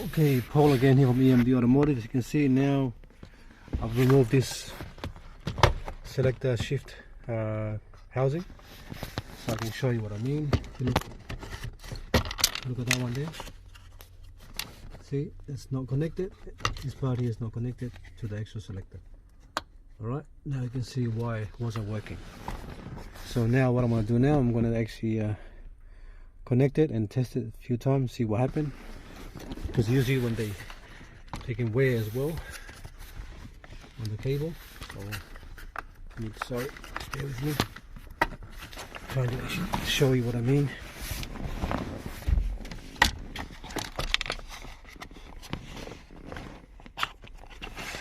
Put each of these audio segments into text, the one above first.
Okay, Paul again here from EMD Automotive. As you can see now, I've removed this selector shift housing, so I can show you what I mean. Look at that one there. See, it's not connected. This part here is not connected to the actual selector. Alright, now you can see why it wasn't working. So now what I'm going to do now, I'm going to actually connect it and test it a few times, see what happened. Because usually when they can wear as well on the cable. So sorry, stay with me. Trying to actually show you what I mean.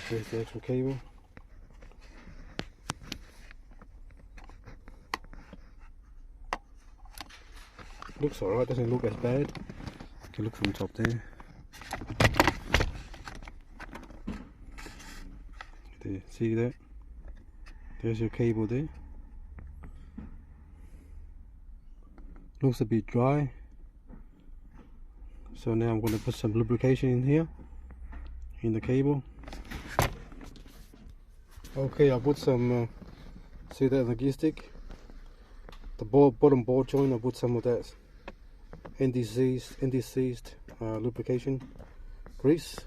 There's the actual cable. Looks alright, doesn't look as bad. You can look from the top there. There, see that? There's your cable there. Looks a bit dry. So now I'm going to put some lubrication in here, in the cable. Okay, I put some, see that the gear stick? The bottom ball joint, I put some of that NDC'd lubrication grease.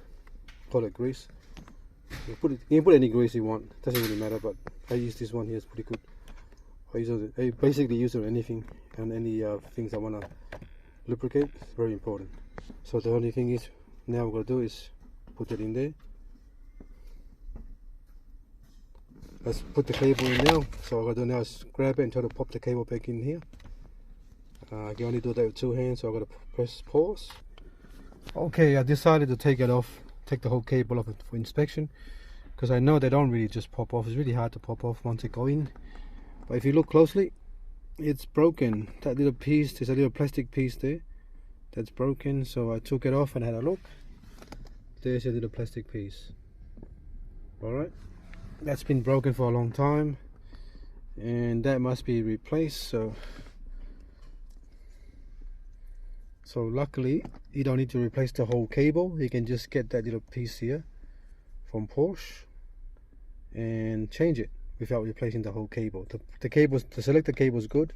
Call it grease. You can put any grease you want, doesn't really matter, but I use this one here, it's pretty good. I basically use it on anything and any things I want to lubricate. It's very important. So the only thing is, now I'm going to do is put it in there. Let's put the cable in now. So what I'm going to do now is grab it and try to pop the cable back in here. I can only do that with two hands, so I'm going to press pause. Okay, I decided to take it off, take the whole cable off for inspection, because I know they don't really just pop off. It's really hard to pop off once they go in. But if you look closely, it's broken. That little piece, there's a little plastic piece there that's broken. So I took it off and had a look. There's a little plastic piece. Alright, that's been broken for a long time, and that must be replaced. So luckily you don't need to replace the whole cable. You can just get that little piece here from Porsche and change it without replacing the whole cable. The selector cable is good.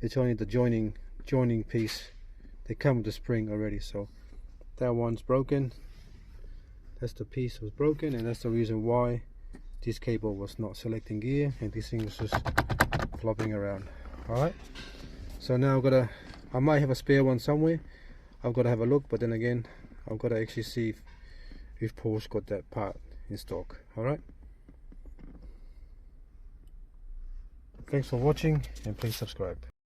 It's only the joining piece. They come with the spring already, so that one's broken. That's the piece that was broken, and that's the reason why this cable was not selecting gear and this thing was just flopping around. Alright, so now I might have a spare one somewhere. I've got to have a look, but then again I've got to actually see if Porsche got that part in stock. Alright, thanks for watching, and please subscribe.